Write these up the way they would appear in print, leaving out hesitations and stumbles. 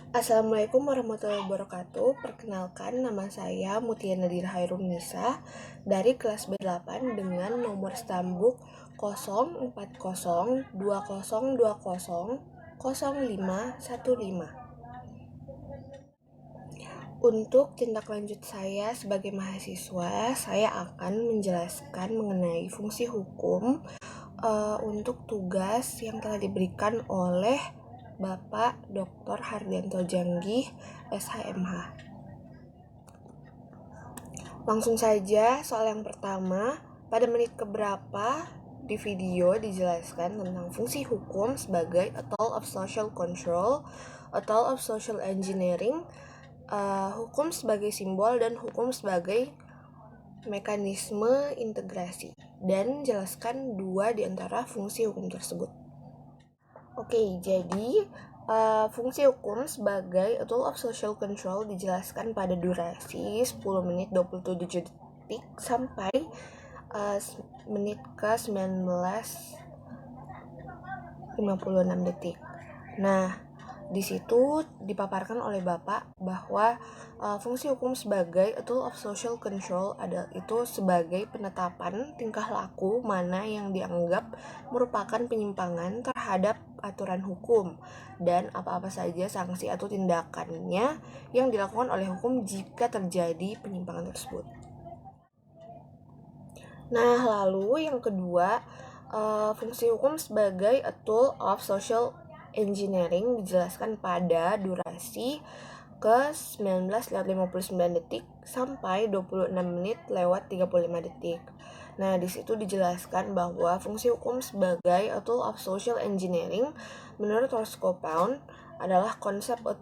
Assalamualaikum warahmatullahi wabarakatuh. Perkenalkan, nama saya Mutia Nadira Hairum Nisa dari kelas B8 dengan nomor stambuk 040202000515. Untuk tindak lanjut saya sebagai mahasiswa, saya akan menjelaskan mengenai fungsi hukum untuk tugas yang telah diberikan oleh Bapak Dr. Hardianto Janggih, SHMH. Langsung saja soal yang pertama. Pada menit keberapa di video dijelaskan tentang fungsi hukum sebagai a tool of social control, a tool of social engineering, hukum sebagai simbol, dan hukum sebagai mekanisme integrasi, dan jelaskan dua di antara fungsi hukum tersebut. Oke, jadi fungsi hukum sebagai a tool of social control dijelaskan pada durasi 10 menit 27 detik sampai menit ke 19:56 detik. Nah, di situ dipaparkan oleh Bapak bahwa fungsi hukum sebagai a tool of social control itu sebagai penetapan tingkah laku mana yang dianggap merupakan penyimpangan terhadap aturan hukum dan apa-apa saja sanksi atau tindakannya yang dilakukan oleh hukum jika terjadi penyimpangan tersebut. Nah, lalu yang kedua, fungsi hukum sebagai a tool of social engineering dijelaskan pada durasi ke 19:59 detik sampai 26 menit lewat 35 detik. Nah, di situ dijelaskan bahwa fungsi hukum sebagai a tool of social engineering menurut Roscoe Pound adalah konsep a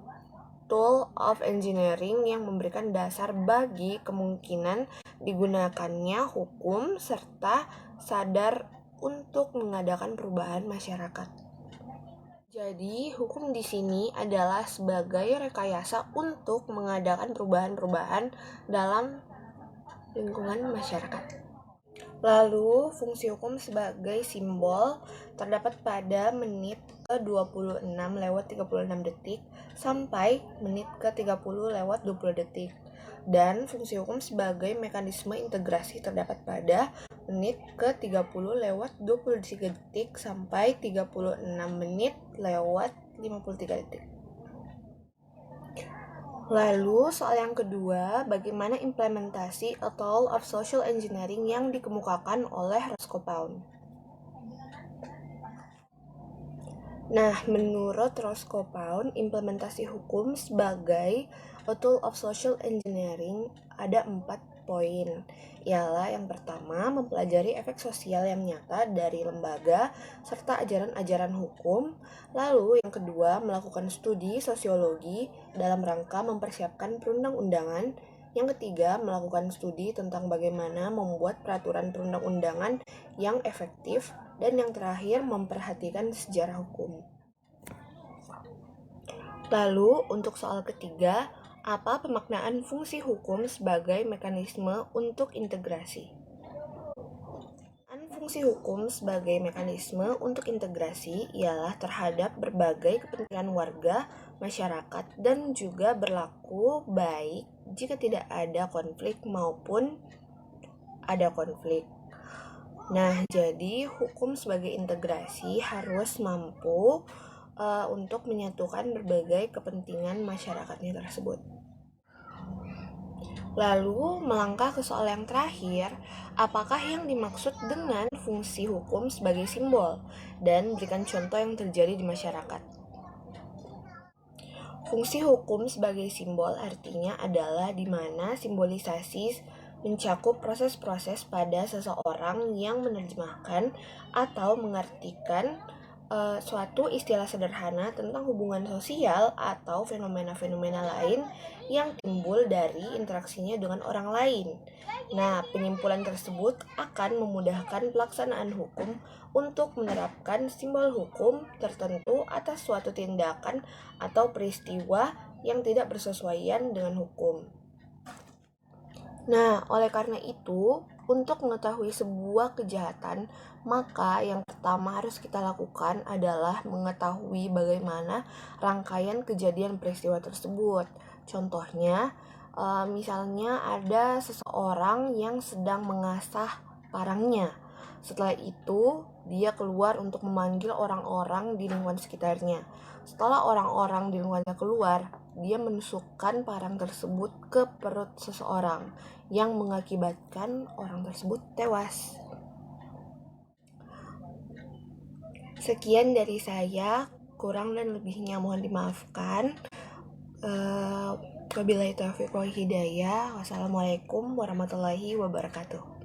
tool of engineering yang memberikan dasar bagi kemungkinan digunakannya hukum serta sadar untuk mengadakan perubahan masyarakat. Jadi, hukum di sini adalah sebagai rekayasa untuk mengadakan perubahan-perubahan dalam lingkungan masyarakat. Lalu, fungsi hukum sebagai simbol terdapat pada menit ke-26 lewat 36 detik sampai menit ke-30 lewat 20 detik. Dan fungsi hukum sebagai mekanisme integrasi terdapat pada menit ke-30 lewat 23 detik sampai 36 menit lewat 53 detik. Lalu soal yang kedua, bagaimana implementasi a tool of social engineering yang dikemukakan oleh Roscoe Pound? Nah, menurut Roscoe Pound, implementasi hukum sebagai a tool of social engineering ada 4 poin. Ialah yang pertama, mempelajari efek sosial yang nyata dari lembaga serta ajaran-ajaran hukum. Lalu yang kedua, melakukan studi sosiologi dalam rangka mempersiapkan perundang-undangan. Yang ketiga, melakukan studi tentang bagaimana membuat peraturan perundang-undangan yang efektif. Dan yang terakhir, memperhatikan sejarah hukum. Lalu, untuk soal ketiga, apa pemaknaan fungsi hukum sebagai mekanisme untuk integrasi? Fungsi hukum sebagai mekanisme untuk integrasi ialah terhadap berbagai kepentingan warga, masyarakat, dan juga berlaku baik jika tidak ada konflik maupun ada konflik. Nah, jadi hukum sebagai integrasi harus mampu untuk menyatukan berbagai kepentingan masyarakatnya tersebut. Lalu, melangkah ke soal yang terakhir, apakah yang dimaksud dengan fungsi hukum sebagai simbol? Dan berikan contoh yang terjadi di masyarakat. Fungsi hukum sebagai simbol artinya adalah di mana simbolisasi mencakup proses-proses pada seseorang yang menerjemahkan atau mengartikan suatu istilah sederhana tentang hubungan sosial atau fenomena-fenomena lain yang timbul dari interaksinya dengan orang lain. Nah, penyimpulan tersebut akan memudahkan pelaksanaan hukum untuk menerapkan simbol hukum tertentu atas suatu tindakan atau peristiwa yang tidak bersesuaian dengan hukum. Nah, oleh karena itu, Untuk mengetahui sebuah kejahatan, maka yang pertama harus kita lakukan adalah mengetahui bagaimana rangkaian kejadian peristiwa tersebut. Contohnya, misalnya ada seseorang yang sedang mengasah parangnya. Setelah itu, dia keluar untuk memanggil orang-orang di lingkungan sekitarnya. Setelah orang-orang di lingkungannya keluar, dia menusukkan parang tersebut ke perut seseorang yang mengakibatkan orang tersebut tewas. Sekian dari saya, kurang dan lebihnya mohon dimaafkan. Wabillahi taufiq wal hidayah. Wassalamualaikum warahmatullahi wabarakatuh.